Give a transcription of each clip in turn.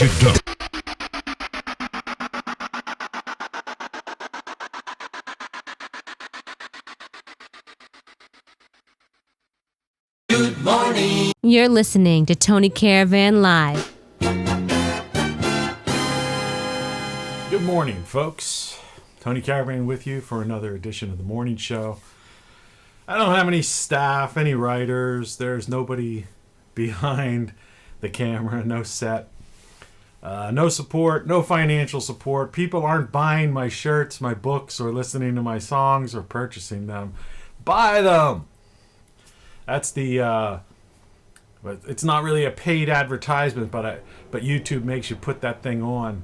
antidote. Good morning. You're listening to Tony Caravan Live. Good morning, folks. Tony Caravan with you for another edition of the morning show. I don't have any staff, any writers. There's nobody behind the camera, no set, no support, no financial support. People aren't buying my shirts, my books, or listening to my songs or purchasing them. Buy them! That's the, but it's not really a paid advertisement, but YouTube makes you put that thing on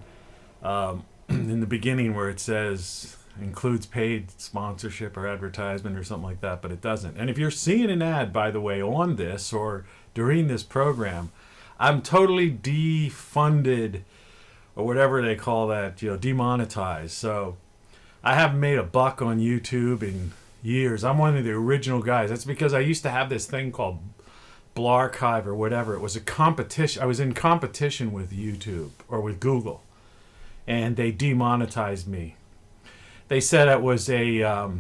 in the beginning where it says includes paid sponsorship or advertisement or something like that, but it doesn't. And if you're seeing an ad, by the way, on this or during this program, I'm totally defunded or whatever they call that, demonetized. So I haven't made a buck on YouTube in years. I'm one of the original guys. That's because I used to have this thing called Blarchive or whatever. It was a competition. I was in competition with YouTube or with Google, and they demonetized me. They said it was I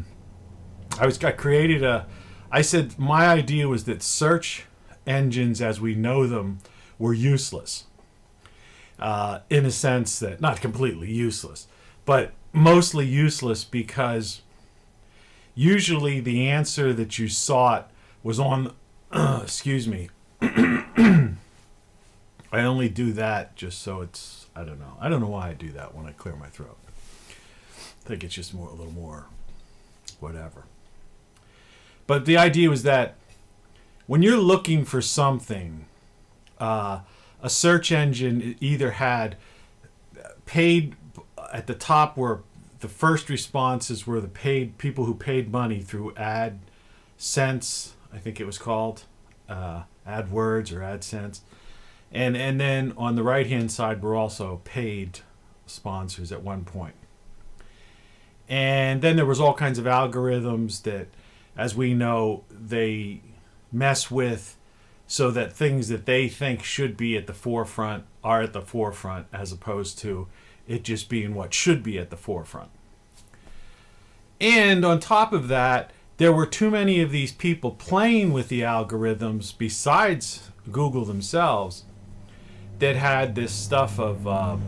said my idea was that search engines as we know them were useless. In a sense that, not completely useless, but mostly useless because usually the answer that you sought was on, excuse me. I only do that just so it's, I don't know. I don't know why I do that when I clear my throat. I think it's just a little more whatever. But the idea was that when you're looking for something, a search engine either had paid at the top where the first responses were the paid people who paid money through AdSense, I think it was called, AdWords or AdSense. And then on the right-hand side were also paid sponsors at one point. And then there was all kinds of algorithms that, as we know, they mess with so that things that they think should be at the forefront are at the forefront as opposed to it just being what should be at the forefront. And on top of that, there were too many of these people playing with the algorithms besides Google themselves that had this stuff of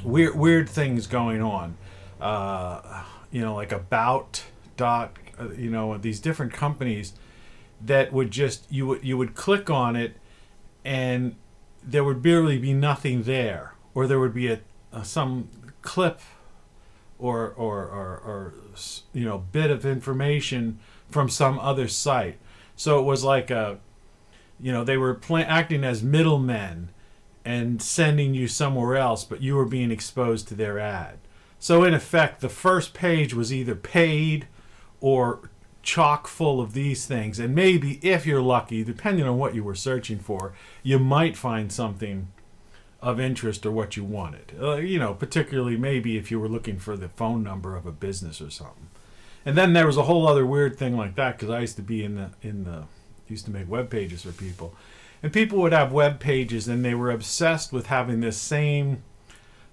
weird things going on. Like About these different companies that would just you would click on it and there would barely be nothing there, or there would be some clip or bit of information from some other site. So it was like they were acting as middlemen and sending you somewhere else, but you were being exposed to their ad. So in effect, the first page was either paid or chock full of these things. And maybe, if you're lucky, depending on what you were searching for, you might find something of interest or what you wanted. Particularly maybe if you were looking for the phone number of a business or something. And then there was a whole other weird thing like that, because I used to be used to make web pages for people. And people would have web pages and they were obsessed with having this same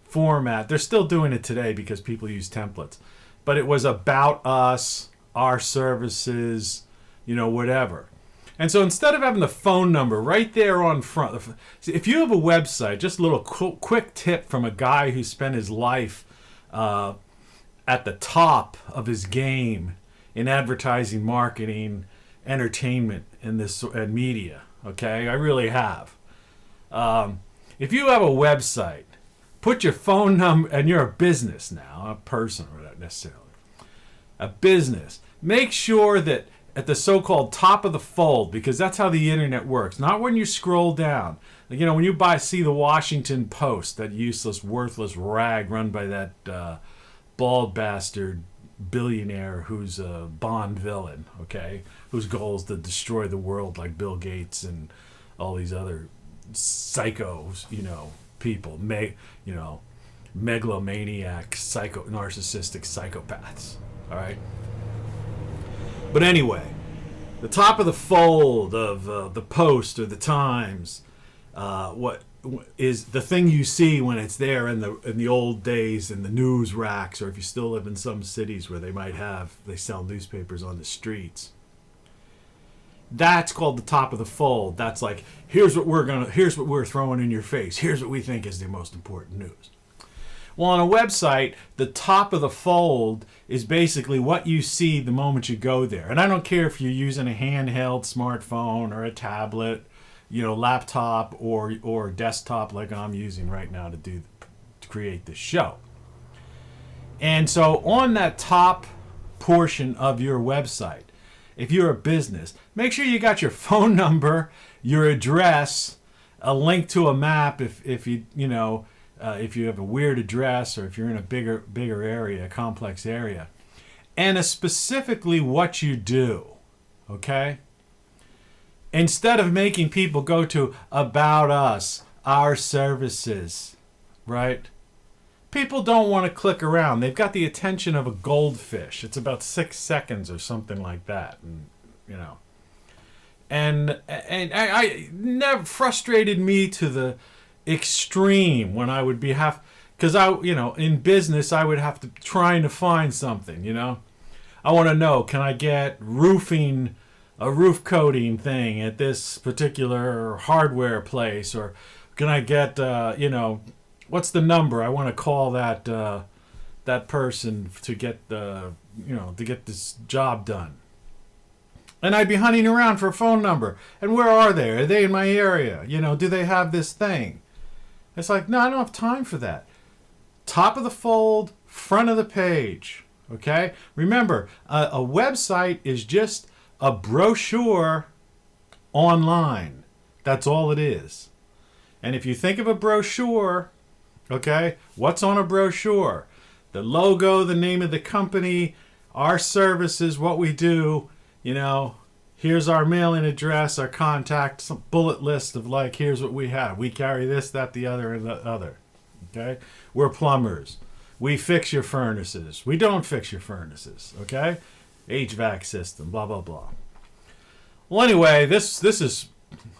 format. They're still doing it today because people use templates. But it was about us, our services, whatever. And so instead of having the phone number right there on front, if you have a website, just a little quick tip from a guy who spent his life at the top of his game in advertising, marketing, entertainment, and media. Okay, I really have. If you have a website, put your phone number, and you're a business now, a person, or not necessarily, a business. Make sure that at the so-called top of the fold, because that's how the internet works. Not when you scroll down. When you see the Washington Post, that useless, worthless rag run by that bald bastard billionaire who's a Bond villain, okay? Whose goal is to destroy the world like Bill Gates and all these other psychos, people, megalomaniac, narcissistic psychopaths, all right? But anyway, the top of the fold of the Post or the Times, what is the thing you see when it's there in the old days in the news racks, or if you still live in some cities where they sell newspapers on the streets. That's called the top of the fold. That's like, here's what we're throwing in your face. Here's what we think is the most important news. Well, on a website, the top of the fold is basically what you see the moment you go there. And I don't care if you're using a handheld smartphone or a tablet, laptop or desktop like I'm using right now to create this show. And so on that top portion of your website, if you're a business, make sure you got your phone number, your address, a link to a map if you have a weird address, or if you're in a bigger area, a complex area, and specifically what you do, okay? Instead of making people go to about us, our services, right? People don't want to click around. They've got the attention of a goldfish. It's about 6 seconds or something like that, and I never frustrated me to the extreme when I would be because in business I would have to trying to find something. I want to know, can I get a roof coating thing at this particular hardware place, or can I get what's the number? I want to call that person to get to get this job done. And I'd be hunting around for a phone number. And where are they? Are they in my area? Do they have this thing? It's like, no, I don't have time for that. Top of the fold, front of the page. Okay? Remember, a website is just a brochure online. That's all it is. And if you think of a brochure, okay, what's on a brochure? The logo, the name of the company, our services, what we do. Here's our mailing address, our contact, some bullet list of here's what we have. We carry this, that, the other, and the other. Okay? We're plumbers. We fix your furnaces. We don't fix your furnaces. Okay? HVAC system, blah, blah, blah. Well, anyway, this is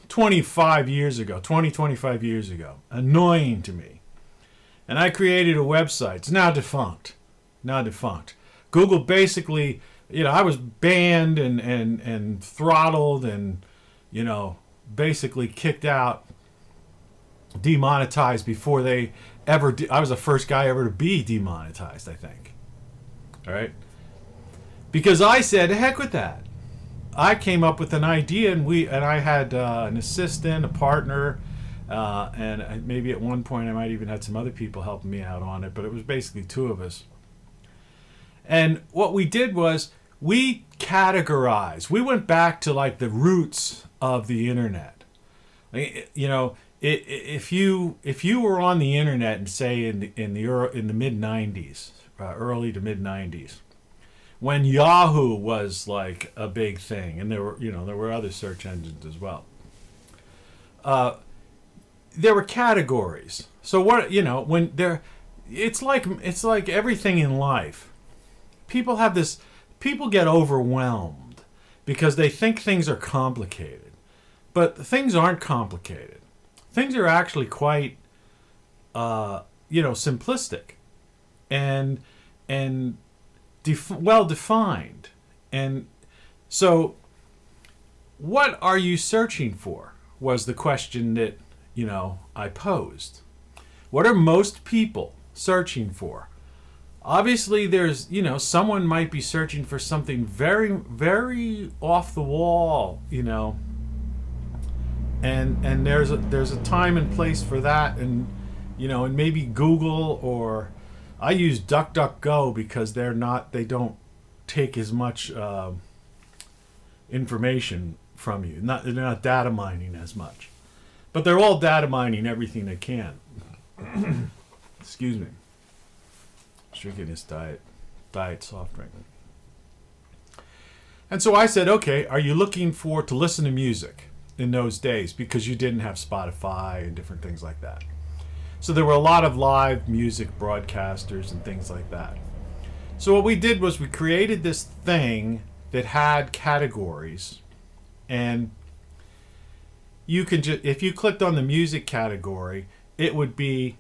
25 years ago. Annoying to me. And I created a website. It's now defunct. Google basically... I was banned and throttled and, basically kicked out, demonetized before they ever I was the first guy ever to be demonetized, I think. All right? Because I said, heck with that. I came up with an idea, and I had an assistant, a partner, and maybe at one point I might even had some other people helping me out on it, but it was basically two of us. And what we did was, we categorized. We went back to the roots of the internet. If you were on the internet and say in the mid 90s, early to mid 90s, when Yahoo was a big thing, and there were other search engines as well. There were categories. So it's like everything in life. People get overwhelmed because they think things are complicated. But things aren't complicated. Things are actually quite, simplistic and well defined. And so, what are you searching for? Was the question that, I posed. What are most people searching for? Obviously, there's, someone might be searching for something very, very off the wall, and there's a time and place for that, and maybe Google, or I use DuckDuckGo because they don't take as much information from you. They're not data mining as much, but they're all data mining everything they can. Excuse me. Drinking this diet soft drink. And so I said, okay, are you looking to listen to music in those days? Because you didn't have Spotify and different things like that. So there were a lot of live music broadcasters and things like that. So what we did was we created this thing that had categories. And, you can just, if you clicked on the music category, it would be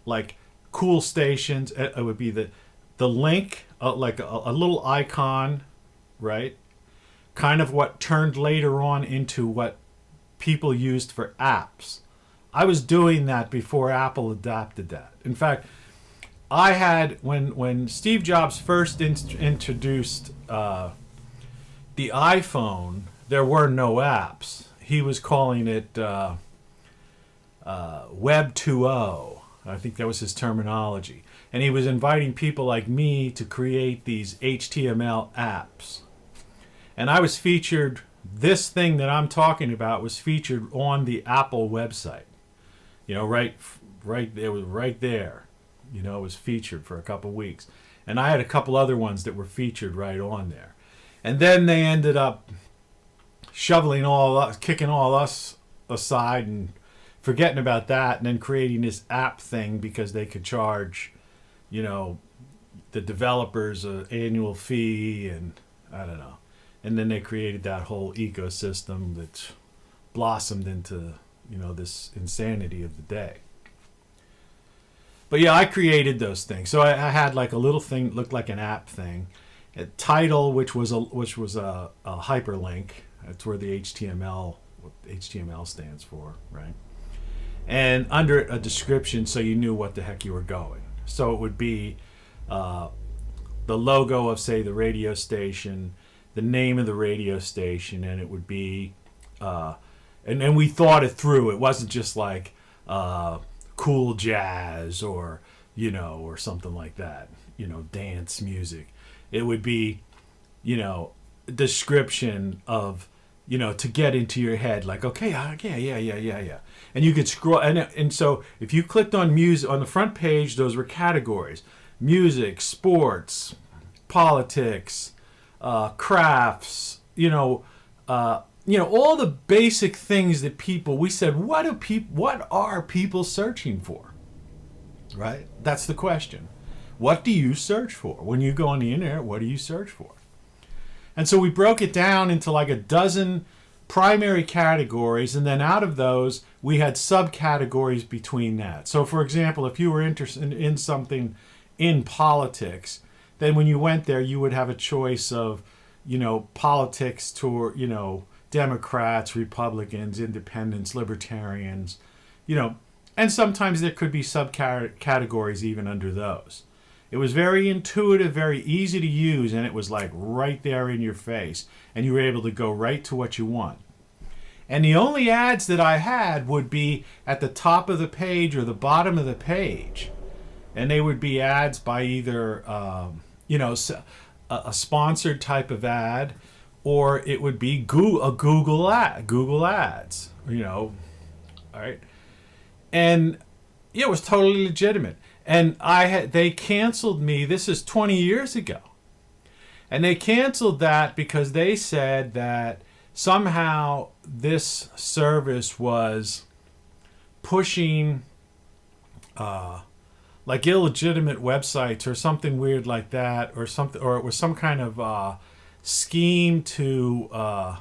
like cool stations. It would be the link, like a little icon, right? Kind of what turned later on into what people used for apps. I was doing that before Apple adopted that. In fact, I had, when Steve Jobs first introduced the iPhone, there were no apps. He was calling it Web 2.0. I think that was his terminology. And he was inviting people like me to create these HTML apps. And I was featured, this thing that I'm talking about was featured on the Apple website. You know, right, it was right there. You know, it was featured for a couple weeks. And I had a couple other ones that were featured right on there. And then they ended up kicking all us aside and forgetting about that, and then creating this app thing because they could charge, you know, the developers an annual fee, and I don't know. And then they created that whole ecosystem that blossomed into, you know, this insanity of the day. But yeah, I created those things. So I had like a little thing that looked like an app thing, a title which was a hyperlink. That's where the HTML stands for, right? And under it, a description so you knew what the heck you were going. So it would be the logo of, say, the radio station, the name of the radio station, and it would be, and we thought it through. It wasn't just like cool jazz or, you know, or something like that, you know, dance music. It would be, you know, a description of, you know, to get into your head, like, okay, yeah. And you could scroll, and so if you clicked on music, on the front page, those were categories: music, sports, politics, crafts, you know, all the basic things that people, we said, what are people searching for? Right? That's the question. What do you search for? When you go on the internet, what do you search for? And so we broke it down into like a dozen primary categories, and then out of those, we had subcategories between that. So for example, if you were interested in something in politics, then when you went there, you would have a choice of, you know, politics to, you know, Democrats, Republicans, Independents, Libertarians, you know, and sometimes there could be subcategories even under those. It was very intuitive, very easy to use, and it was like right there in your face, and you were able to go right to what you want. And the only ads that I had would be at the top of the page or the bottom of the page, and they would be ads by either, you know, a sponsored type of ad, or it would be Google ads, you know, all right. And it was totally legitimate. And they canceled me. This is 20 years ago. And they canceled that because they said that somehow this service was pushing like illegitimate websites or something weird like that, or something, or it was some kind of scheme to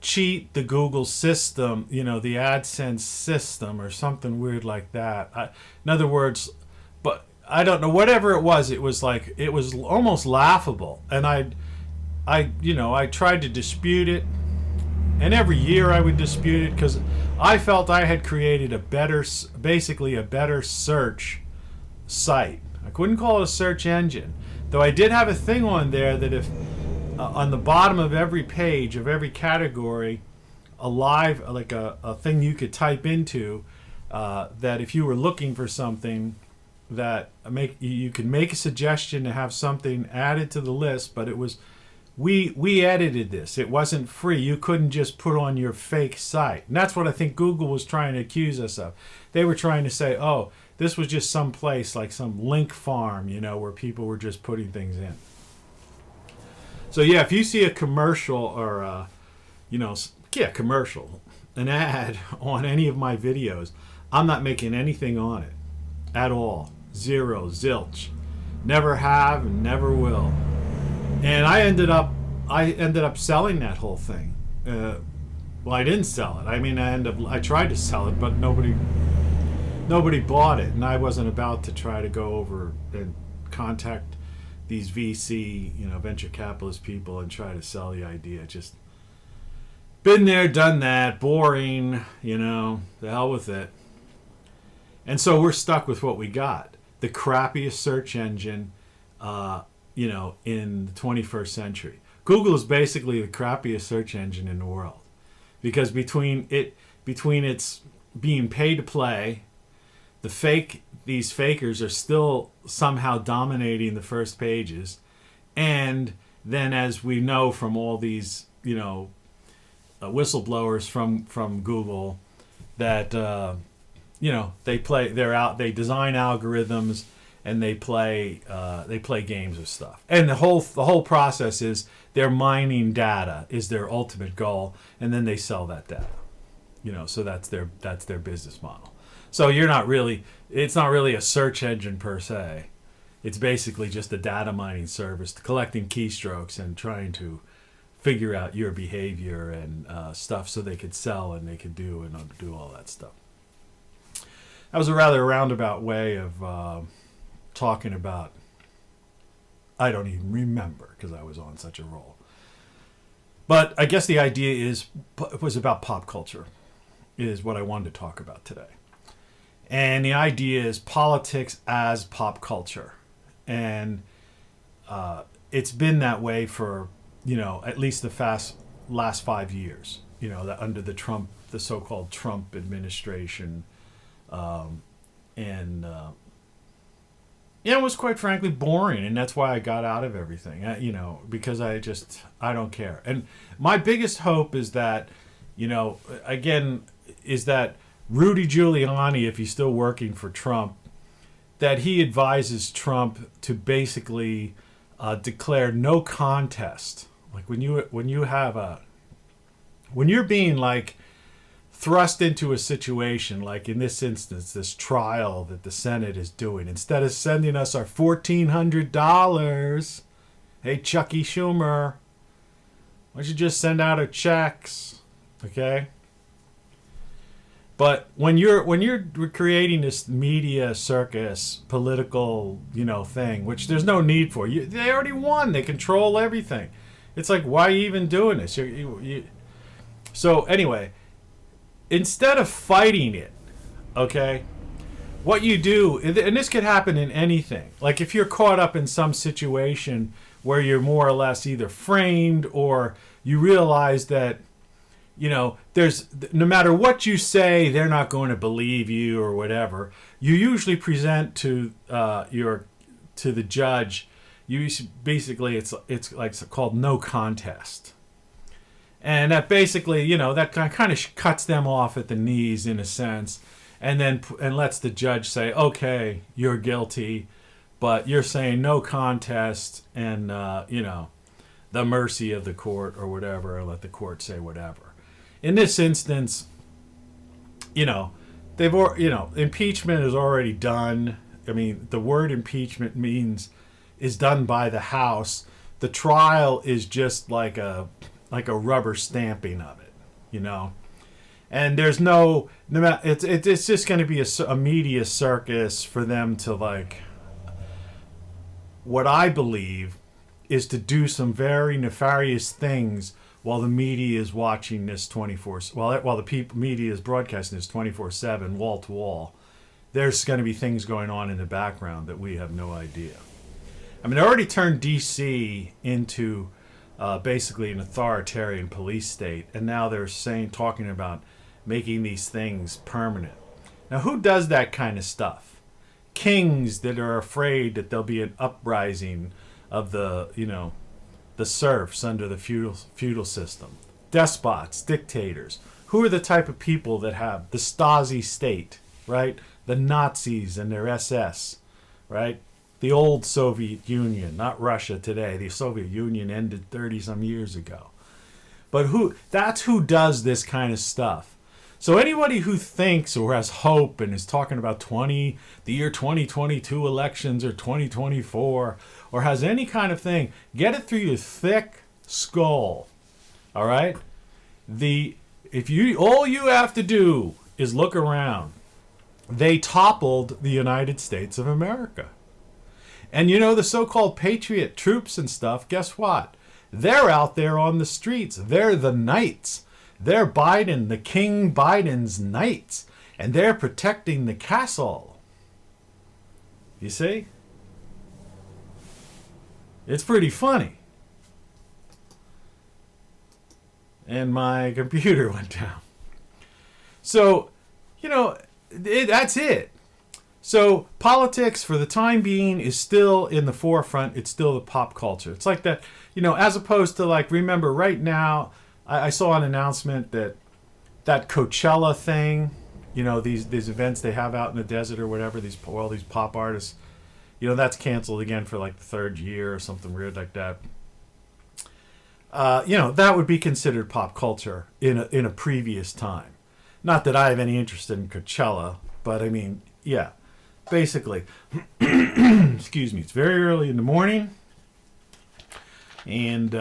cheat the Google system, you know, the AdSense system, or something weird like that. In other words, but I don't know, whatever it was like, it was almost laughable. And I tried to dispute it, and every year I would dispute it because I felt I had created basically a better search site. I couldn't call it a search engine, though I did have a thing on there that if on the bottom of every page of every category, a thing you could type into, that if you were looking for something, that you could make a suggestion to have something added to the list. But it was, we edited this. It wasn't free. You couldn't just put on your fake site. And that's what I think Google was trying to accuse us of. They were trying to say, oh, this was just some place like some link farm, you know, where people were just putting things in. So yeah, if you see a commercial or commercial, an ad on any of my videos, I'm not making anything on it at all. Zero, zilch. Never have and never will. And I ended up selling that whole thing. Well, I didn't sell it. I mean, I tried to sell it, but nobody bought it, and I wasn't about to try to go over and contact these VC, venture capitalist people and try to sell the idea. Just been there, done that, boring, the hell with it. And so we're stuck with what we got. The crappiest search engine, in the 21st century. Google is basically the crappiest search engine in the world. Because between its being pay to play, these fakers are still somehow dominating the first pages, and then, as we know from all these whistleblowers from Google, that they design algorithms and they play games of stuff, and the whole process is they're mining data is their ultimate goal, and then they sell that data, so that's their business model. So it's not really a search engine per se. It's basically just a data mining service, collecting keystrokes and trying to figure out your behavior and stuff, so they could sell and they could do all that stuff. That was a rather roundabout way of talking about. I don't even remember because I was on such a roll. But I guess the idea was about pop culture, is what I wanted to talk about today. And the idea is politics as pop culture. And it's been that way for, at least the last 5 years, under the so-called Trump administration. It was quite frankly boring. And that's why I got out of everything, because I don't care. And my biggest hope is that, is that Rudy Giuliani, if he's still working for Trump, that he advises Trump to basically declare no contest. Like when you're being like thrust into a situation, like in this instance, this trial that the Senate is doing, instead of sending us our $1,400, hey Chucky Schumer, why don't you just send out our checks, okay? But when you're creating this media circus, political, thing, which there's no need for, they already won. They control everything. It's like, why are you even doing this? So anyway, instead of fighting it, okay, what you do, and this could happen in anything. Like if you're caught up in some situation where you're more or less either framed or you realize that, there's no matter what you say, they're not going to believe you or whatever. You usually present to the judge. Basically it's like called no contest, and that basically that kind of cuts them off at the knees in a sense, and lets the judge say, okay, you're guilty, but you're saying no contest, and the mercy of the court or whatever, or let the court say whatever. In this instance, impeachment is already done. I mean, the word impeachment is done by the House. The trial is just like a rubber stamping of it, And there's it's just going to be a media circus for them to what I believe is to do some very nefarious things while the media is watching this 24. While the media is broadcasting this 24/7, wall to wall. There's going to be things going on in the background that we have no idea. I mean, they already turned D.C. into basically an authoritarian police state, and now they're talking about making these things permanent. Now, who does that kind of stuff? Kings that are afraid that there'll be an uprising of the serfs under the feudal system. Despots, dictators. Who are the type of people that have the Stasi state, right? The Nazis and their SS, right? The old Soviet Union, not Russia today. The Soviet Union ended 30-some years ago. But that's who does this kind of stuff. So anybody who thinks or has hope and is talking about the year 2022 elections or 2024 or has any kind of thing, get it through your thick skull. All right? all you have to do is look around. They toppled the United States of America. And the so-called patriot troops and stuff, guess what? They're out there on the streets. They're the knights. They're Biden, the King Biden's knights. And they're protecting the castle. You see? It's pretty funny. And my computer went down. So, that's it. So politics, for the time being, is still in the forefront. It's still the pop culture. It's like that, as opposed to, like, remember right now, I saw an announcement that Coachella thing, these events they have out in the desert or whatever, all these pop artists, that's canceled again for like the third year or something weird like that. That would be considered pop culture in a previous time. Not that I have any interest in Coachella, but I mean, yeah, basically. Excuse me. It's very early in the morning, and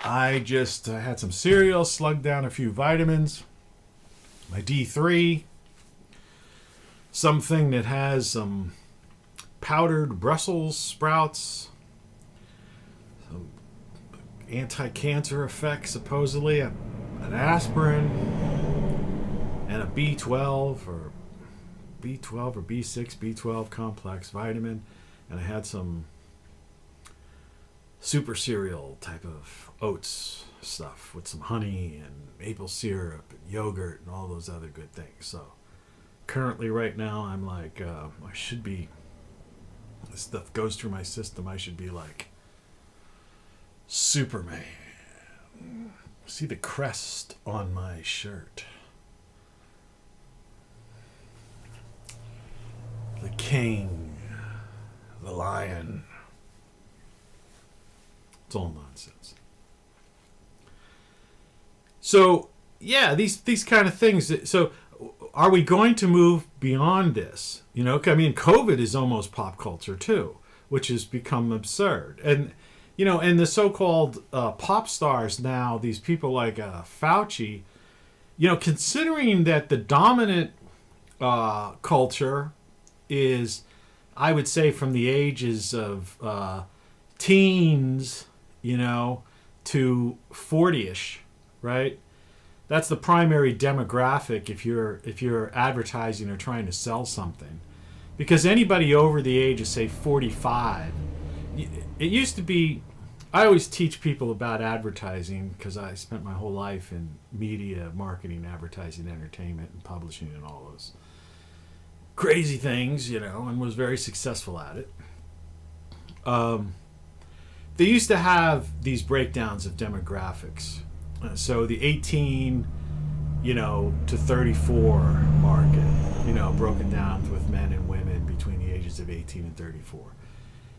I just had some cereal, slugged down a few vitamins, my D3, something that has some powdered Brussels sprouts, some anti-cancer effects, supposedly, an aspirin, and a B12 or B6, B12 complex vitamin, and I had some super cereal type of oats stuff with some honey and maple syrup and yogurt and all those other good things. So currently right now I'm like, I should be, this stuff goes through my system, I should be like Superman. See the crest on my shirt. The king, the lion. It's all nonsense. So, yeah, these kind of things. So, are we going to move beyond this? I mean, COVID is almost pop culture too, which has become absurd. And, and the so-called pop stars now, these people like Fauci, considering that the dominant culture is, I would say, from the ages of teens, to 40ish, right? That's the primary demographic if you're advertising or trying to sell something. Because anybody over the age of, say, 45, it used to be, I always teach people about advertising because I spent my whole life in media, marketing, advertising, entertainment, and publishing and all those crazy things, and was very successful at it. They used to have these breakdowns of demographics. So the 18, to 34 market, broken down with men and women between the ages of 18 and 34.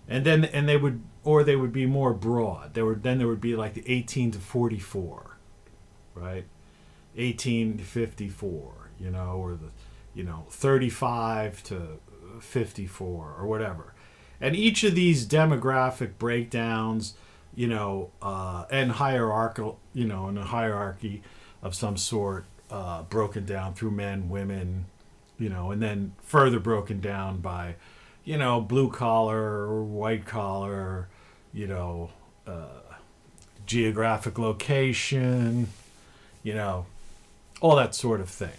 And they would be more broad. There would be like the 18 to 44, right? 18 to 54, or the 35 to 54 or whatever. And each of these demographic breakdowns, and hierarchical, in a hierarchy of some sort, broken down through men, women, and then further broken down by, blue collar, white collar, geographic location, all that sort of thing.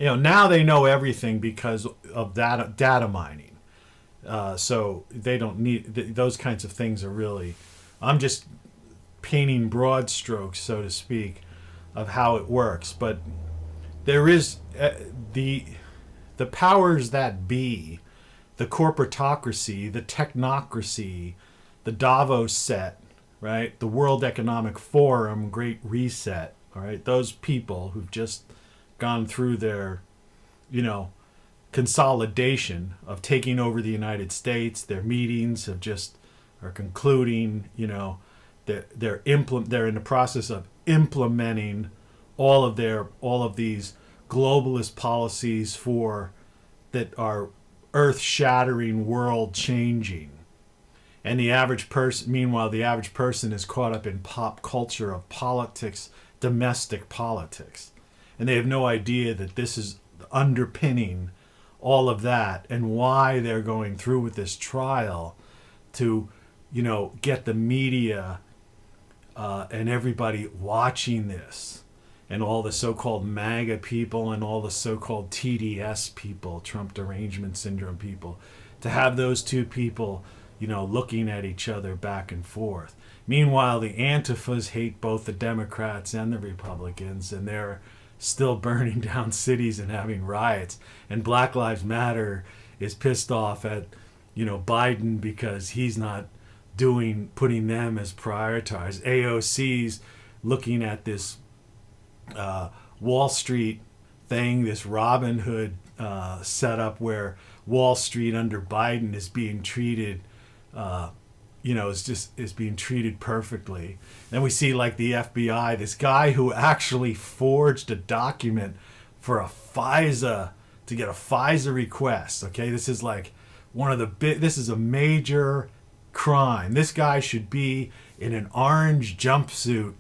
Now they know everything because of data mining. So they don't need those kinds of things. Are really, I'm just painting broad strokes, so to speak, of how it works. But there is the powers that be, the corporatocracy, the technocracy, the Davos set, right? The World Economic Forum, Great Reset, all right? Those people who've just gone through their, consolidation of taking over the United States. Their meetings are concluding. They're in the process of implementing all of these globalist policies that are earth-shattering, world-changing. And the average person, meanwhile, the average person is caught up in pop culture of politics, domestic politics. And they have no idea that this is underpinning all of that and why they're going through with this trial to, get the media and everybody watching this, and all the so-called MAGA people and all the so-called TDS people, Trump derangement syndrome people, to have those two people, looking at each other back and forth. Meanwhile, the Antifas hate both the Democrats and the Republicans, and they're still burning down cities and having riots. And Black Lives Matter is pissed off at, Biden because he's not putting them as prioritized. AOC's looking at this Wall Street thing, this Robin Hood setup where Wall Street under Biden is being treated, is being treated perfectly. Then we see like the FBI, this guy who actually forged a document for a FISA to get a FISA request. Okay, this is like this is a major crime. This guy should be in an orange jumpsuit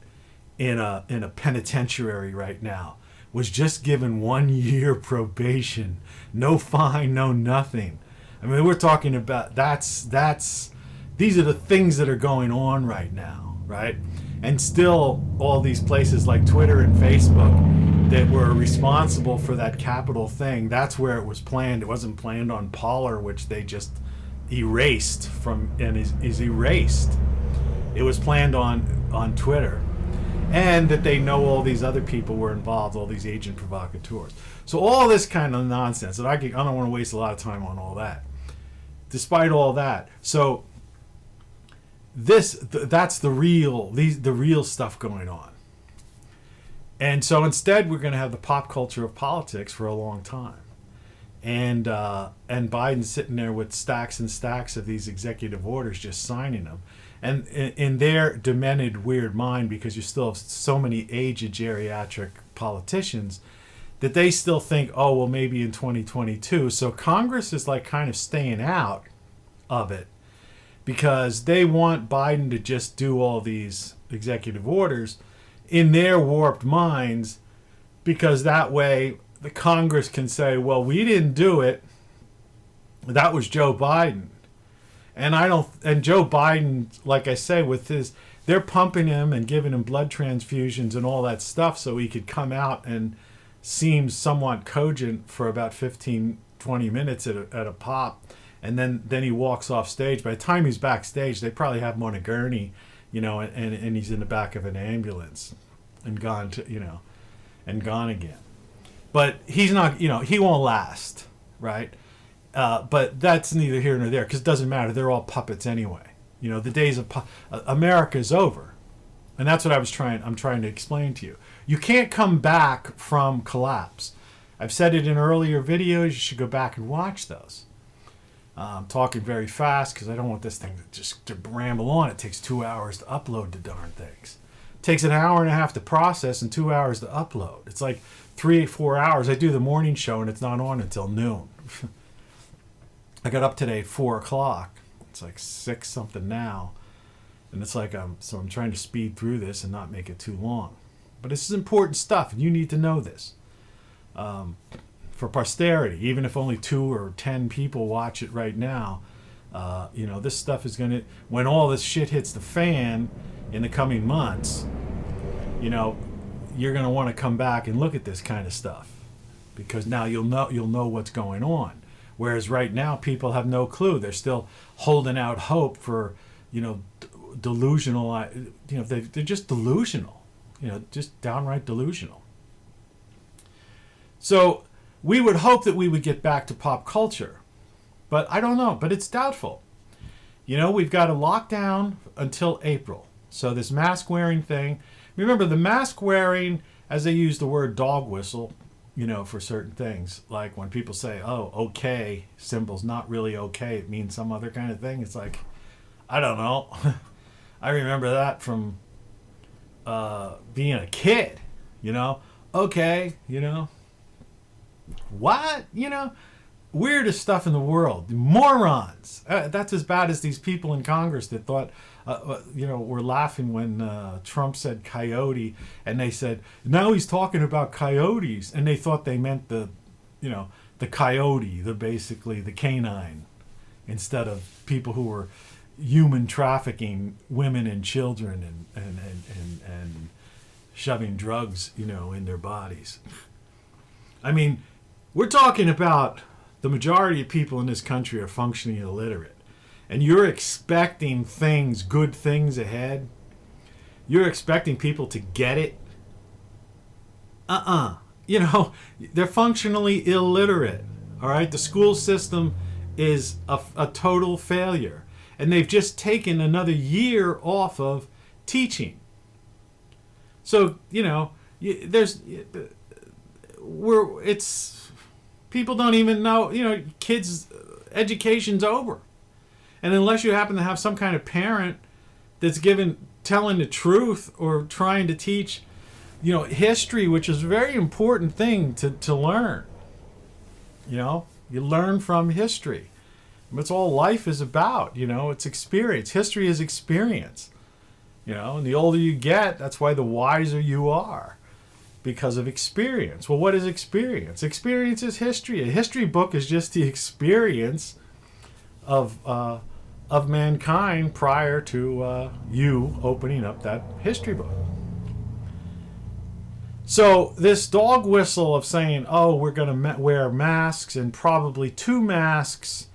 in a penitentiary right now. Was just given 1 year probation, no fine, no nothing. I mean, we're talking about these are the things that are going on right now, right? And still, all these places like Twitter and Facebook that were responsible for that Capitol thing, that's where it was planned. It wasn't planned on Parler, which they just erased from, and is erased. It was planned on Twitter. And that they know all these other people were involved, all these agent provocateurs. So all this kind of nonsense, and I don't want to waste a lot of time on all that. Despite all that, so that's the real stuff going on. And so instead, we're going to have the pop culture of politics for a long time. And Biden's sitting there with stacks and stacks of these executive orders, just signing them. And in their demented, weird mind, because you still have so many aged geriatric politicians, that they still think, oh, well, maybe in 2022. So Congress is like kind of staying out of it because they want Biden to just do all these executive orders in their warped minds, because that way the Congress can say, well, we didn't do it. That was Joe Biden. And Joe Biden, like I say, they're pumping him and giving him blood transfusions and all that stuff so he could come out and seem somewhat cogent for about 15, 20 minutes at a pop. And then he walks off stage. By the time he's backstage, they probably have him on a gurney, and he's in the back of an ambulance and gone again. But he's not, he won't last, right? But that's neither here nor there, because it doesn't matter. They're all puppets anyway. The days of America is over, and that's what I'm trying to explain to you. You can't come back from collapse. I've said it in earlier videos. You should go back and watch those. I'm talking very fast because I don't want this thing to ramble on. It takes 2 hours to upload the darn things. It takes an hour and a half to process and 2 hours to upload. It's like 3-4 hours. I do the morning show and it's not on until noon. I got up today at 4 o'clock. It's like 6 something now. And it's like, I'm trying to speed through this and not make it too long. But this is important stuff, and you need to know this. For posterity, even if only 2 or 10 people watch it right now, this stuff is going to, when all this shit hits the fan in the coming months, you're going to want to come back and look at this kind of stuff. Because now you'll know what's going on. Whereas right now, people have no clue. They're still holding out hope for, delusional. They're just delusional. Just downright delusional. So we would hope that we would get back to pop culture, but I don't know. But it's doubtful. We've got a lockdown until April. So this mask wearing thing. Remember, the mask wearing, as they use the word dog whistle, for certain things, like when people say, oh, okay, symbol's not really okay, it means some other kind of thing. It's like, I don't know. I remember that from being a kid, okay, what, weirdest stuff in the world. Morons. That's as bad as these people in Congress that thought, were laughing when Trump said coyote, and they said, now he's talking about coyotes, and they thought they meant the coyote, basically the canine, instead of people who were human trafficking women and children and shoving drugs, in their bodies. I mean, we're talking about the majority of people in this country are functionally illiterate. And you're expecting good things ahead. You're expecting people to get it. They're functionally illiterate. All right? The school system is a total failure. And they've just taken another year off of teaching. So, people don't even know, kids' education's over. And unless you happen to have some kind of parent that's telling the truth or trying to teach, history, which is a very important thing to learn. You learn from history. That's all life is about, it's experience. History is experience. And the older you get, that's why the wiser you are. Because of experience. Well, what is experience? Experience is history. A history book is just the experience of mankind prior to you opening up that history book. So this dog whistle of saying, oh, we're going to wear masks, and probably 2 masks,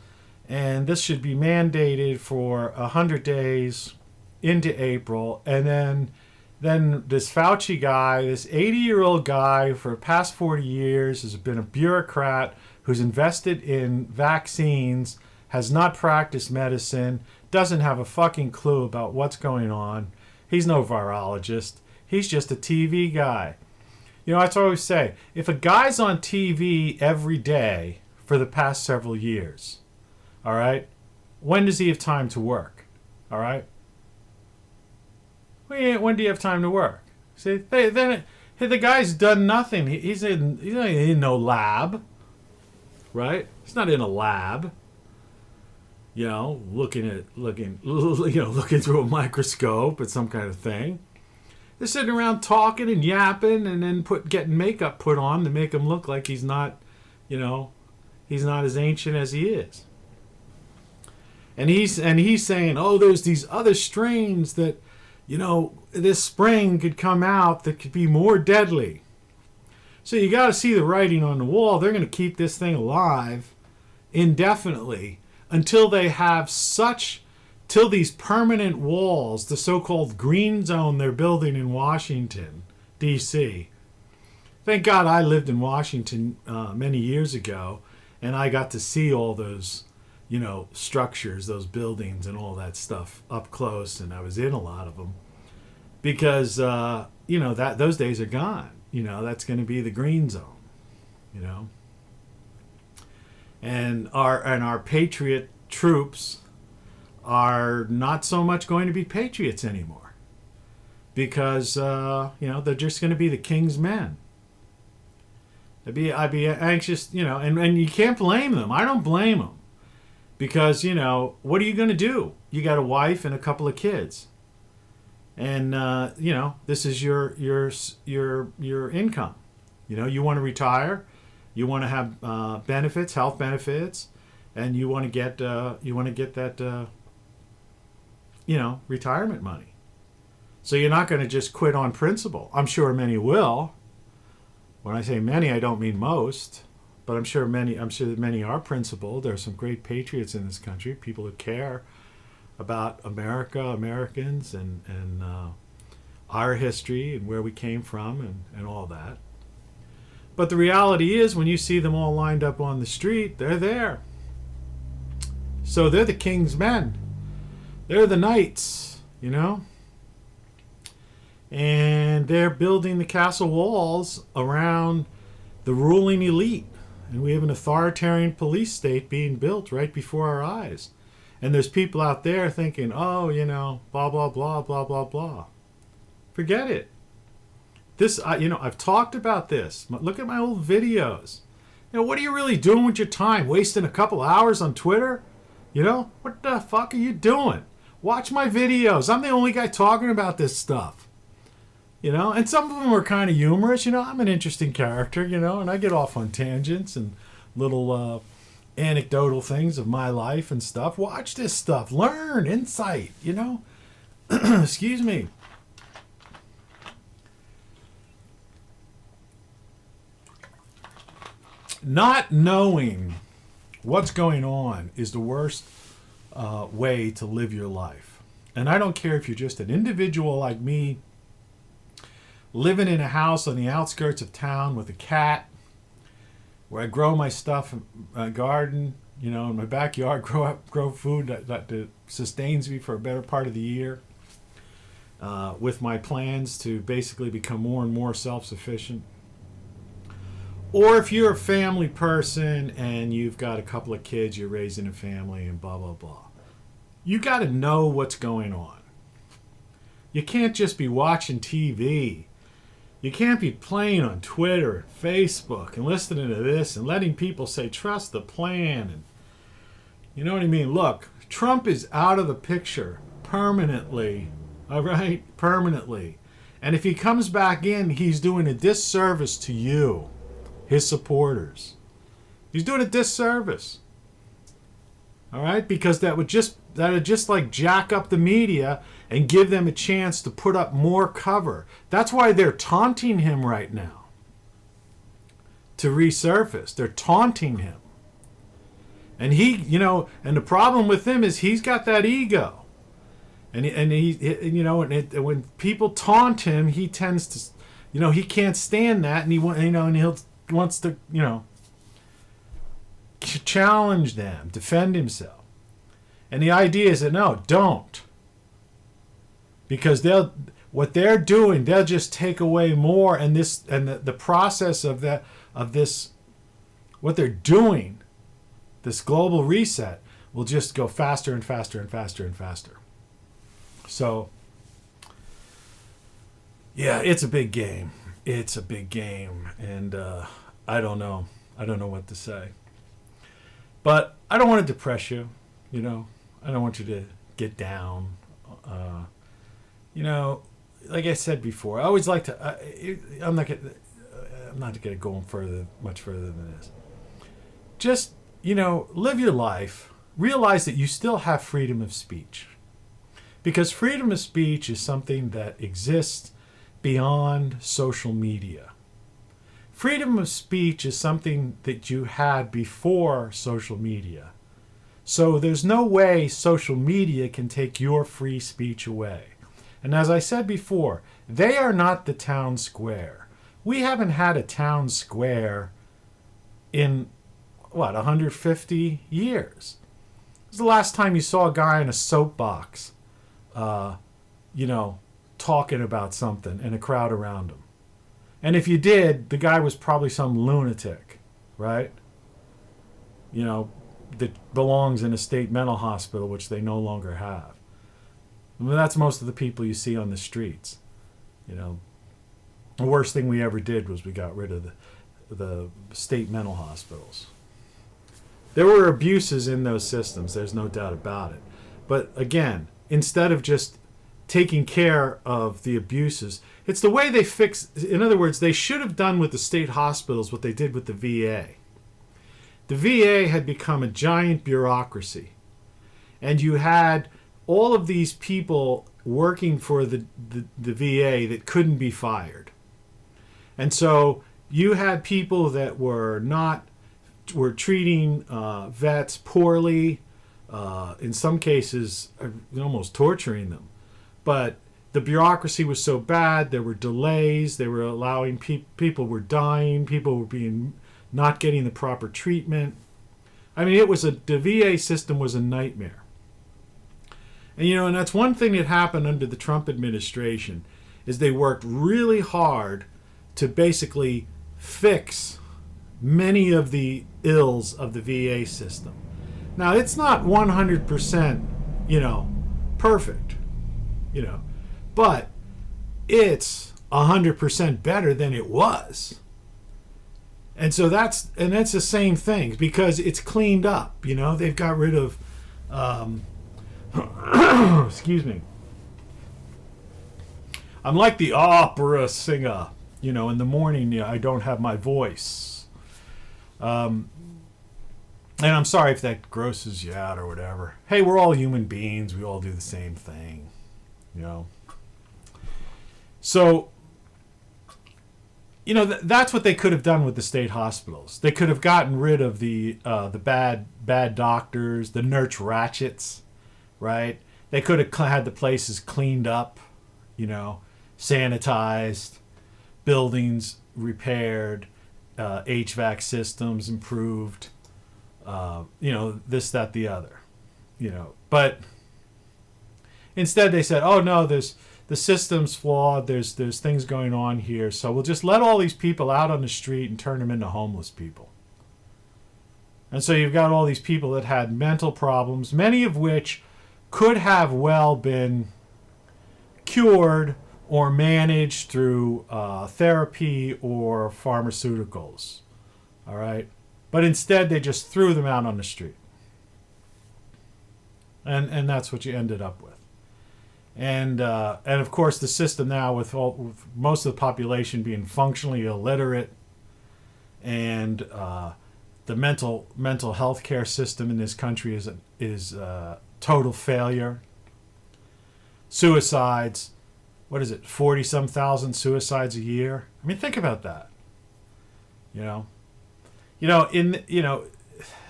and this should be mandated for 100 days into April, and then this Fauci guy, this 80-year-old guy for the past 40 years, has been a bureaucrat who's invested in vaccines, has not practiced medicine, doesn't have a fucking clue about what's going on. He's no virologist. He's just a TV guy. That's what I always say. If a guy's on TV every day for the past several years, all right, when does he have time to work? All right? When do you have time to work? See, then the guy's done nothing. He's in no lab, right? He's not in a lab. Looking through a microscope at some kind of thing. They're sitting around talking and yapping, and then getting makeup put on to make him look like he's not as ancient as he is. And he's saying, oh, there's these other strains that, this spring could come out that could be more deadly. So you got to see the writing on the wall. They're going to keep this thing alive indefinitely until they have till these permanent walls, the so-called green zone they're building in Washington, D.C. Thank God I lived in Washington many years ago, and I got to see all those, structures, those buildings and all that stuff up close, and I was in a lot of them. Because, those days are gone. That's going to be the green zone, And our patriot troops are not so much going to be patriots anymore. Because, they're just going to be the king's men. I'd be anxious, and you can't blame them. I don't blame them. Because, what are you going to do? You got a wife and a couple of kids. And, this is your income. You want to retire. You want to have benefits, health benefits. And you want to get that, retirement money. So you're not going to just quit on principle. I'm sure many will. When I say many, I don't mean most. But I'm sure that many are principled. There are some great patriots in this country, people who care about America, Americans, and our history and where we came from and all that. But the reality is, when you see them all lined up on the street, they're there. So they're the king's men. They're the knights, And they're building the castle walls around the ruling elite. And we have an authoritarian police state being built right before our eyes. And there's people out there thinking, oh, blah, blah, blah, blah, blah, blah. Forget it. I've talked about this. Look at my old videos. What are you really doing with your time? Wasting a couple hours on Twitter? What the fuck are you doing? Watch my videos. I'm the only guy talking about this stuff. And some of them are kind of humorous. I'm an interesting character, and I get off on tangents and little anecdotal things of my life and stuff. Watch this stuff. Learn, insight, Excuse me. Not knowing what's going on is the worst way to live your life. And I don't care if you're just an individual like me, living in a house on the outskirts of town with a cat, where I grow my stuff, garden, in my backyard, grow food that sustains me for a better part of the year, with my plans to basically become more and more self-sufficient. Or if you're a family person and you've got a couple of kids, you're raising a family and blah, blah, blah. You got to know what's going on. You can't just be watching TV. You can't be playing on Twitter and Facebook and listening to this and letting people say, trust the plan. And you know what I mean? Look, Trump is out of the picture permanently. All right? Permanently. And if he comes back in, he's doing a disservice to you, his supporters. He's doing a disservice. All right? Because that would just like jack up the media and give them a chance to put up more cover. That's why they're taunting him right now to resurface. They're taunting him. And he, and the problem with him is he's got that ego. And when people taunt him, he tends to, he can't stand that, and he wants to, challenge them, defend himself. And the idea is that no, don't. Because what they're doing, they'll just take away more, and the process of this, what they're doing, this global reset, will just go faster and faster and faster and faster. So, yeah, it's a big game. It's a big game, and I don't know. I don't know what to say. But I don't want to depress you, I don't want you to get down. Like I said before, I always like to. I'm not going to go much further than this. Just live your life. Realize that you still have freedom of speech, because freedom of speech is something that exists beyond social media. Freedom of speech is something that you had before social media. So there's no way social media can take your free speech away. And as I said before, they are not the town square. We haven't had a town square in, 150 years. It was the last time you saw a guy in a soapbox, talking about something and a crowd around him. And if you did, the guy was probably some lunatic, right? That belongs in a state mental hospital, which they no longer have. That's most of the people you see on the streets. The worst thing we ever did was we got rid of the state mental hospitals. There were abuses in those systems, there's no doubt about it. But again, instead of just taking care of the abuses, it's the way they fix. In other words, they should have done with the state hospitals what they did with the VA. The VA had become a giant bureaucracy, and you had all of these people working for the VA that couldn't be fired. And so you had people that were treating vets poorly, in some cases almost torturing them. But the bureaucracy was so bad, there were delays, they were allowing people were dying, people were not getting the proper treatment. I mean, the VA system was a nightmare. And and that's one thing that happened under the Trump administration, is they worked really hard to basically fix many of the ills of the VA system. Now, it's not 100%, perfect, but it's 100% better than it was. And so that's the same thing because it's cleaned up. They've got rid of, excuse me. I'm like the opera singer. In the morning, I don't have my voice. And I'm sorry if that grosses you out or whatever. Hey, we're all human beings. We all do the same thing. So, that's what they could have done with the state hospitals. They could have gotten rid of the bad doctors, the nurse ratchets, right? They could have had the places cleaned up, sanitized, buildings repaired, HVAC systems improved, this, that, the other, But instead they said, oh no, the system's flawed, there's things going on here, so we'll just let all these people out on the street and turn them into homeless people. And so you've got all these people that had mental problems, many of which could have well been cured or managed through therapy or pharmaceuticals. All right? But instead, they just threw them out on the street. And that's what you ended up with. And of course, the system now, with most of the population being functionally illiterate, and the mental health care system in this country is total failure. Suicides, what is it, 40-some thousand suicides a year? I mean, think about that.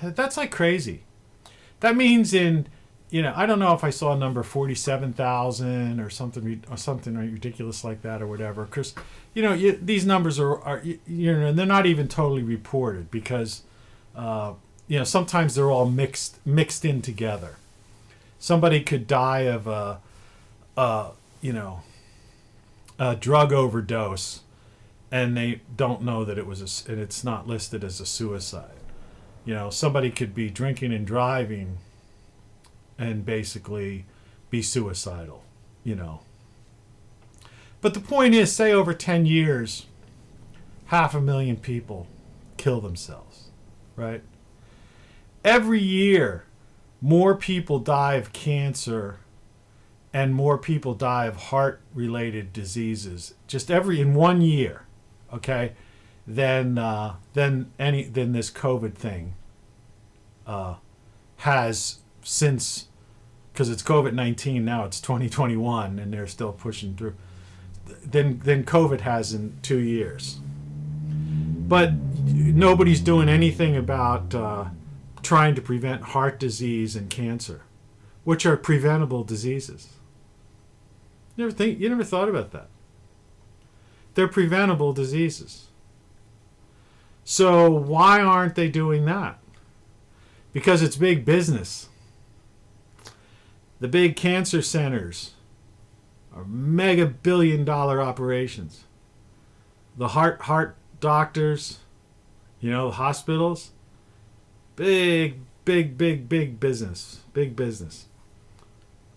That's like crazy. That means I don't know if I saw a number 47,000 or something ridiculous like that or whatever. Because these numbers are they're not even totally reported because sometimes they're all mixed in together. Somebody could die of a drug overdose, and they don't know that and it's not listed as a suicide. Somebody could be drinking and driving and basically be suicidal, But the point is, say over 10 years, 500,000 people kill themselves, right? Every year, more people die of cancer and more people die of heart-related diseases, just in 1 year, okay, than this COVID thing has since, because it's COVID-19 now, it's 2021, and they're still pushing through, than COVID has in 2 years. But nobody's doing anything about trying to prevent heart disease and cancer, which are preventable diseases. You never thought about that. They're preventable diseases. So why aren't they doing that? Because it's big business. The big cancer centers are mega billion-dollar operations. The heart doctors, the hospitals, big business. Big business.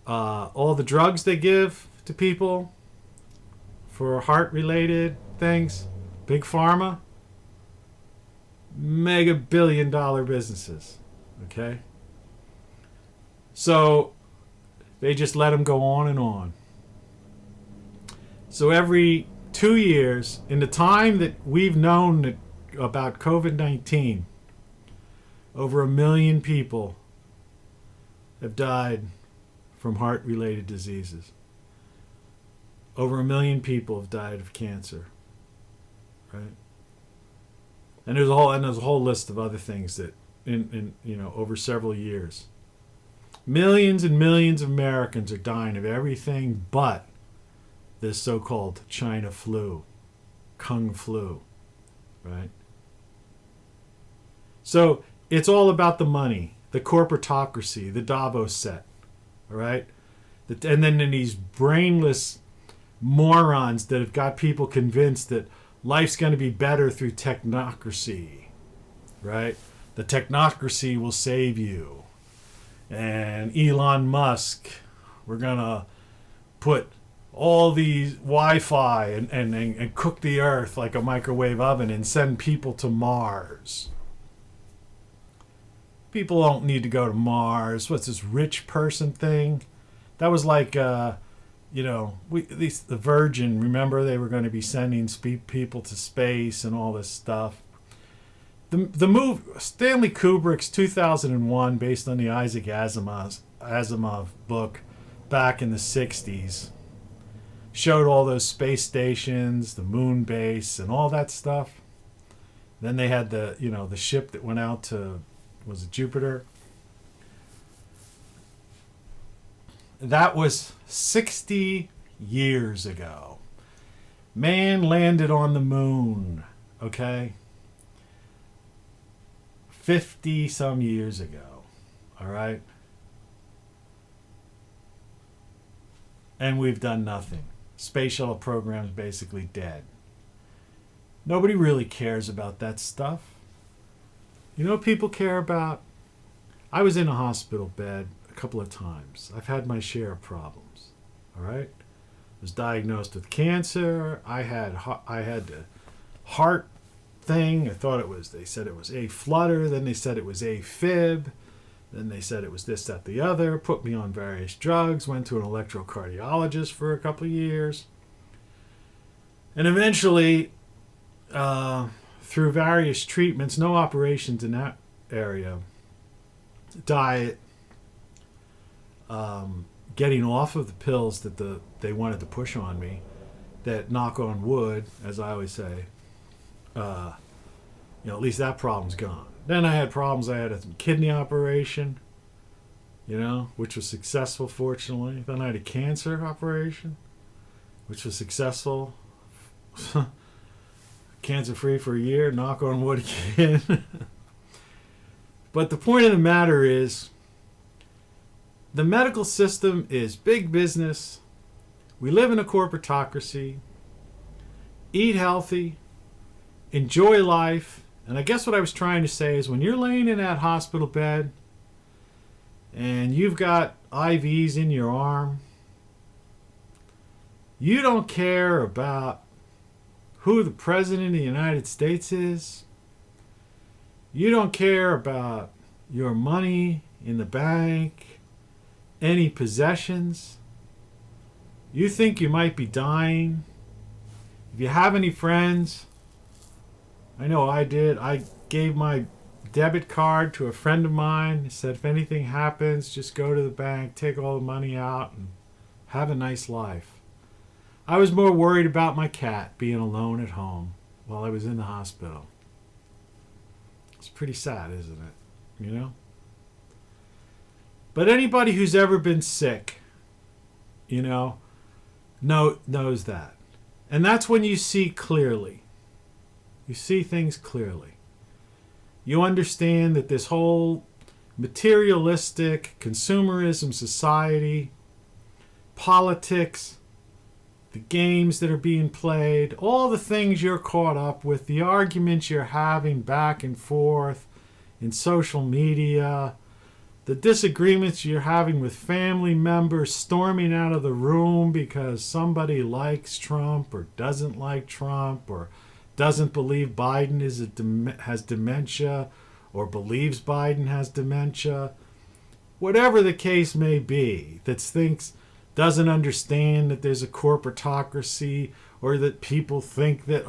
All the drugs they give to people for heart-related things, big pharma, mega billion-dollar businesses. Okay? So they just let them go on and on. So every 2 years, in the time that we've known about COVID-19, over 1 million people have died from heart-related diseases. Over 1 million people have died of cancer. Right? And there's a whole list of other things that over several years. Millions and millions of Americans are dying of everything but this so-called China flu, Kung flu, right? So it's all about the money, the corporatocracy, the Davos set, all right? And then these brainless morons that have got people convinced that life's going to be better through technocracy, right? The technocracy will save you. And Elon Musk, we're going to put all these Wi-Fi and cook the earth like a microwave oven and send people to Mars. People don't need to go to Mars. What's this rich person thing? That was like, the Virgin, remember they were going to be sending people to space and all this stuff. The movie, Stanley Kubrick's 2001, based on the Isaac Asimov book back in the 60s, showed all those space stations, the moon base, and all that stuff. Then they had the ship that went out to, was it Jupiter? That was 60 years ago. Man landed on the moon, okay? 50 some years ago, all right? And we've done nothing. Space shuttle program's basically dead. Nobody really cares about that stuff. You know what people care about? I was in a hospital bed a couple of times. I've had my share of problems. All right? I was diagnosed with cancer. I had the heart thing. They said it was A-flutter. Then they said it was A-fib. Then they said it was this, that, the other. Put me on various drugs. Went to an electrocardiologist for a couple of years. And eventually, through various treatments, no operations in that area, diet, getting off of the pills that they wanted to push on me, that, knock on wood, as I always say, at least that problem's gone. Then I had problems. I had a kidney operation, which was successful, fortunately. Then I had a cancer operation, which was successful. Cancer-free for a year, knock on wood again. But the point of the matter is, the medical system is big business. We live in a corporatocracy. Eat healthy. Enjoy life. And I guess what I was trying to say is, when you're laying in that hospital bed and you've got IVs in your arm, you don't care about who the President of the United States is. You don't care about your money in the bank, any possessions. You think you might be dying. If you have any friends, I know I did. I gave my debit card to a friend of mine. He said, if anything happens, just go to the bank, take all the money out, and have a nice life. I was more worried about my cat being alone at home while I was in the hospital. It's pretty sad, isn't it? But anybody who's ever been sick, knows that. And that's when you see clearly. You see things clearly. You understand that this whole materialistic consumerism society, politics, the games that are being played, all the things you're caught up with, the arguments you're having back and forth in social media, the disagreements you're having with family members storming out of the room because somebody likes Trump or doesn't like Trump or doesn't believe Biden has dementia or believes Biden has dementia. Whatever the case may be, doesn't understand that there's a corporatocracy, or that people think that,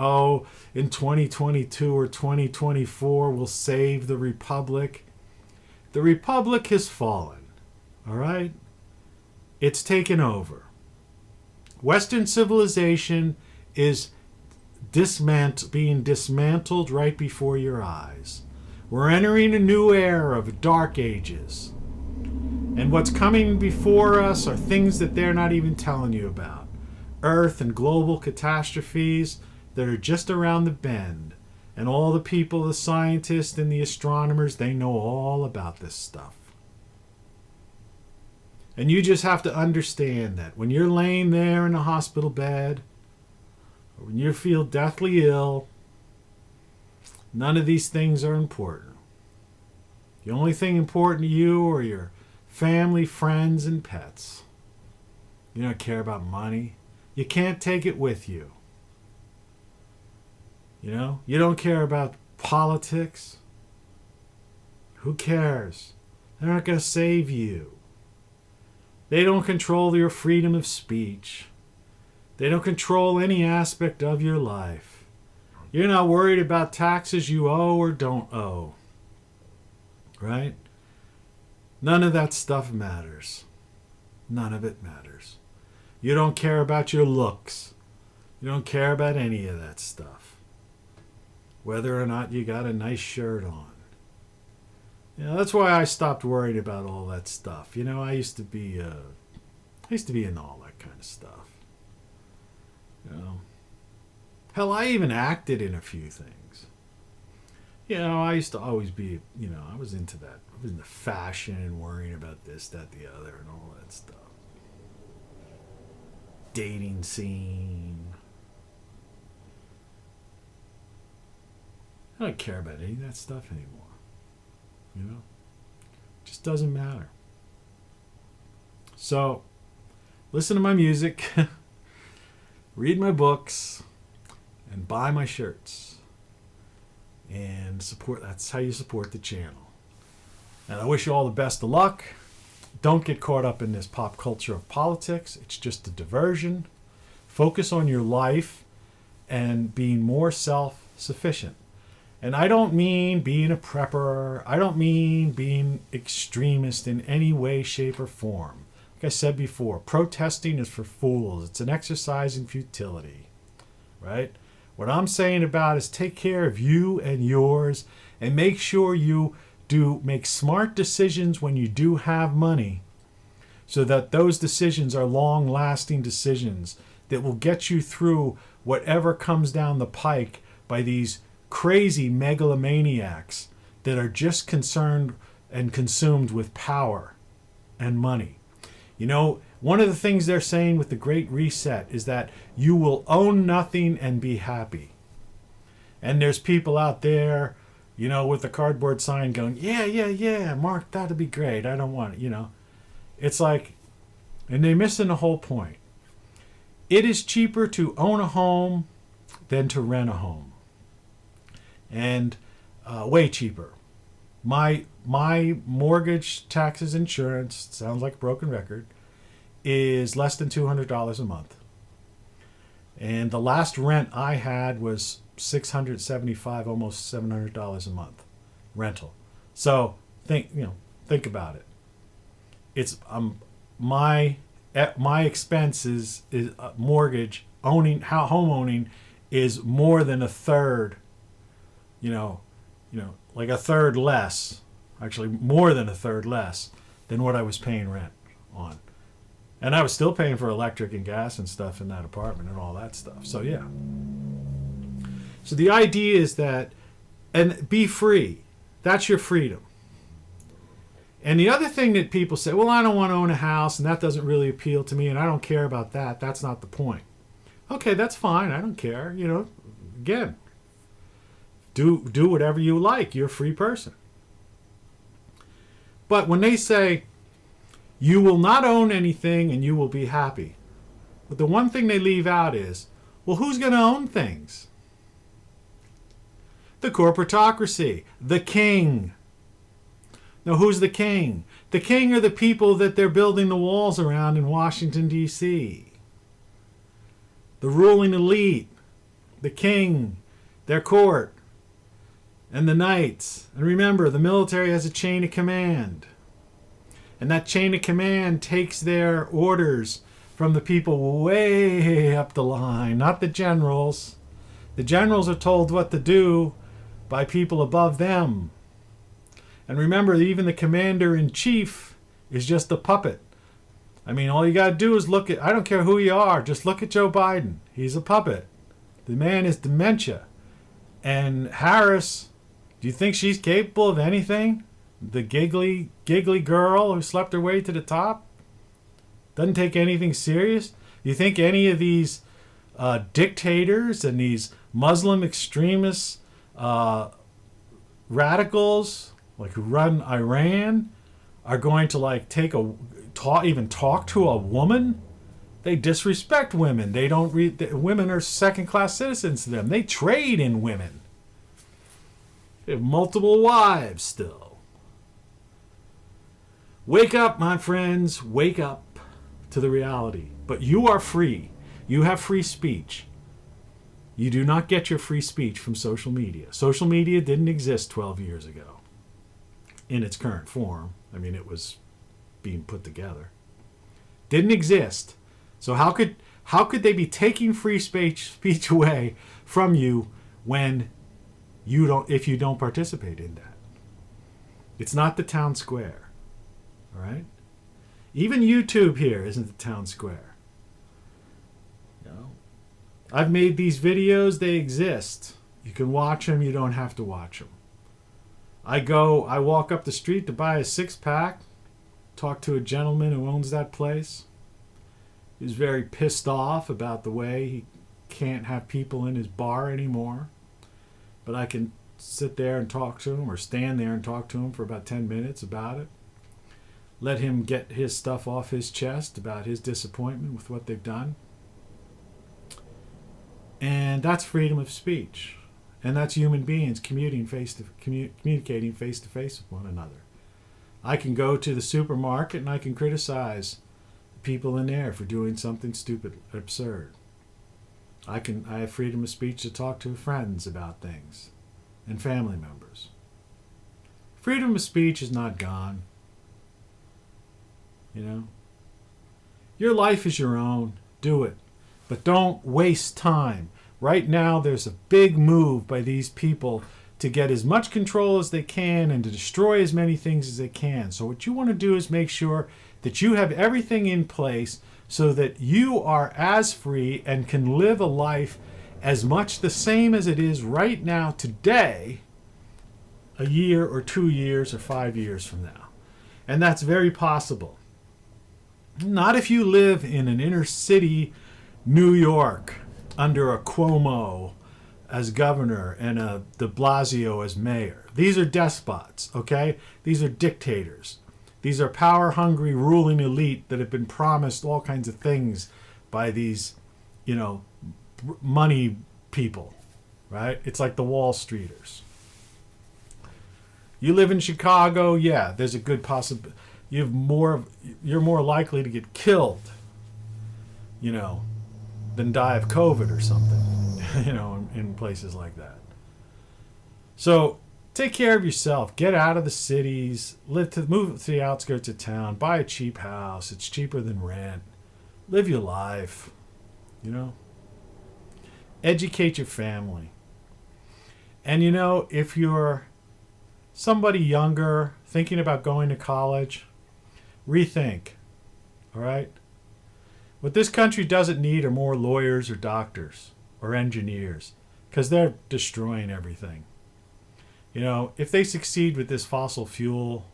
in 2022 or 2024 we'll save the republic. The republic has fallen, all right? It's taken over. Western civilization is being dismantled right before your eyes. We're entering a new era of dark ages. And what's coming before us are things that they're not even telling you about. Earth and global catastrophes that are just around the bend. And all the people, the scientists and the astronomers, they know all about this stuff. And you just have to understand that when you're laying there in a hospital bed, or when you feel deathly ill, none of these things are important. The only thing important to you are your family, friends, and pets. You don't care about money. You can't take it with you. You know, you don't care about politics. Who cares? They're not going to save you. They don't control your freedom of speech. They don't control any aspect of your life. You're not worried about taxes you owe or don't owe. Right? None of that stuff matters. None of it matters. You don't care about your looks. You don't care about any of that stuff. Whether or not you got a nice shirt on. You know, that's why I stopped worrying about all that stuff. You know, I used to be into all that kind of stuff. You know, hell, I even acted in a few things. You know, I used to always be, you know, I was into that. I was into fashion and worrying about this, that, the other, and all that stuff. Dating scene. I don't care about any of that stuff anymore. You know? It just doesn't matter. So, listen to my music, read my books, and buy my shirts. And support, that's how you support the channel. And I wish you all the best of luck. Don't get caught up in this pop culture of politics. It's just a diversion. Focus on your life and being more self-sufficient. And I don't mean being a prepper. I don't mean being extremist in any way, shape, or form. Like I said before, protesting is for fools. It's an exercise in futility. Right? What I'm saying about is take care of you and yours and make sure you do make smart decisions when you do have money so that those decisions are long-lasting decisions that will get you through whatever comes down the pike by these crazy megalomaniacs that are just concerned and consumed with power and money. You know, one of the things they're saying with the Great Reset is that you will own nothing and be happy. And there's people out there, you know, with the cardboard sign going, yeah, Mark, that'd be great. I don't want it, you know. It's like, and they're missing the whole point. It is cheaper to own a home than to rent a home. And way cheaper. My mortgage, taxes, insurance, sounds like a broken record, is less than $200 a month. And the last rent I had was $675, almost $700 a month rental. So think about it. It's my expenses is mortgage home owning is more than a third. You know, like a third less, actually more than a third less than what I was paying rent on. And I was still paying for electric and gas and stuff in that apartment and all that stuff. So yeah. So the idea is that, and be free. That's your freedom. And the other thing that people say, well, I don't want to own a house and that doesn't really appeal to me and I don't care about that. That's not the point. Okay, that's fine. I don't care. You know, again, do whatever you like. You're a free person. But when they say you will not own anything and you will be happy, but the one thing they leave out is, well, who's going to own things? The corporatocracy, the king. Now, who's the king? The king are the people that they're building the walls around in Washington, D.C. The ruling elite, the king, their court, and the knights. And remember, the military has a chain of command. And that chain of command takes their orders from the people way up the line, not the generals. The generals are told what to do by people above them. And remember, even the commander-in-chief is just a puppet. I mean, all you got to do is look at, I don't care who you are, just look at Joe Biden. He's a puppet. The man is dementia. And Harris, do you think she's capable of anything? The giggly girl who slept her way to the top? Doesn't take anything serious? Do you think any of these dictators and these Muslim extremists, radicals, like who run Iran, are going to like even talk to a woman They disrespect women. They don't read. Women are second-class citizens to them. They trade in women. They have multiple wives still. Wake up, my friends. Wake up to the reality. But you are free. You have free speech. You do not get your free speech from social media. Social media didn't exist 12 years ago in its current form. I mean, it was being put together. Didn't exist. So how could they be taking free speech away from you when if you don't participate in that? It's not the town square. All right? Even YouTube here isn't the town square. You know? I've made these videos, they exist. You can watch them, you don't have to watch them. I walk up the street to buy a 6-pack, talk to a gentleman who owns that place. He's very pissed off about the way he can't have people in his bar anymore. But I can sit there and talk to him, or stand there and talk to him for about 10 minutes about it. Let him get his stuff off his chest about his disappointment with what they've done. And that's freedom of speech. And that's human beings communicating face to face with one another. I can go to the supermarket and I can criticize people in there for doing something stupid, absurd. I have freedom of speech to talk to friends about things and family members. Freedom of speech is not gone. You know? Your life is your own. Do it. But don't waste time. Right now, there's a big move by these people to get as much control as they can and to destroy as many things as they can. So what you want to do is make sure that you have everything in place so that you are as free and can live a life as much the same as it is right now today, a year or 2 years or 5 years from now. And that's very possible. Not if you live in an inner city New York under a Cuomo as governor and a de Blasio as mayor. These are despots, okay? These are dictators. These are power-hungry ruling elite that have been promised all kinds of things by these, money people, right? It's like the Wall Streeters. You live in Chicago, yeah, there's a good possibility. You're more likely to get killed, than die of COVID or something, in places like that. So take care of yourself. Get out of the cities. Move to the outskirts of town. Buy a cheap house. It's cheaper than rent. Live your life. Educate your family. And if you're somebody younger thinking about going to college, rethink. All right? What this country doesn't need are more lawyers or doctors or engineers, because they're destroying everything. If they succeed with this fossil fuel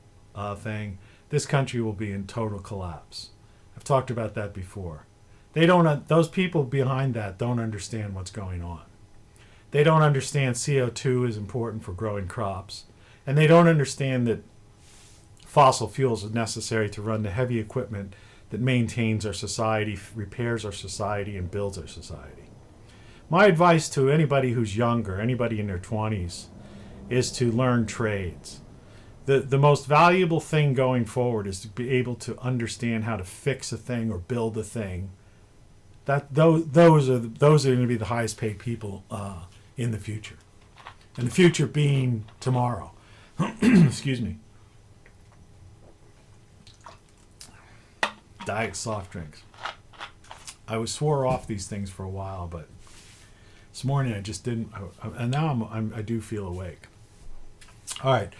thing, this country will be in total collapse. I've talked about that before. Those people behind that don't understand what's going on. They don't understand CO2 is important for growing crops, and they don't understand that fossil fuels are necessary to run the heavy equipment that maintains our society, repairs our society, and builds our society. My advice to anybody who's younger, anybody in their 20s, is to learn trades. The most valuable thing going forward is to be able to understand how to fix a thing or build a thing. Those are going to be the highest paid people in the future. And the future being tomorrow. Excuse me. Diet soft drinks. I swore off these things for a while, but this morning I just didn't. And now I do feel awake. All right,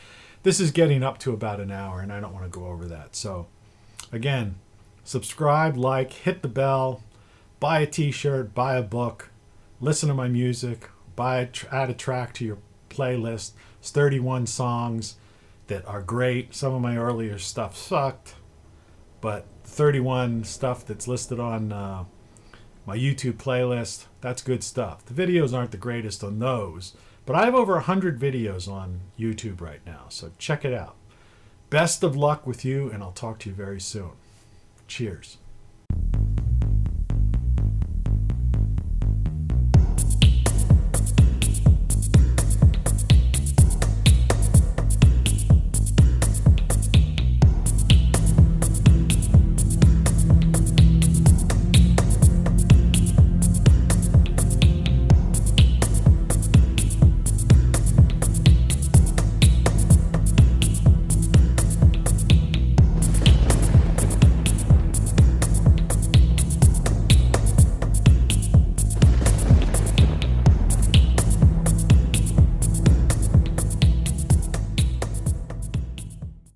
this is getting up to about an hour, and I don't want to go over that. So, again, subscribe, like, hit the bell, buy a T-shirt, buy a book, listen to my music, add a track to your playlist. It's 31 songs that are great. Some of my earlier stuff sucked, but 31 stuff that's listed on my YouTube playlist, that's good stuff. The videos aren't the greatest on those, but I have over 100 videos on YouTube right now, so check it out. Best of luck with you, and I'll talk to you very soon. Cheers.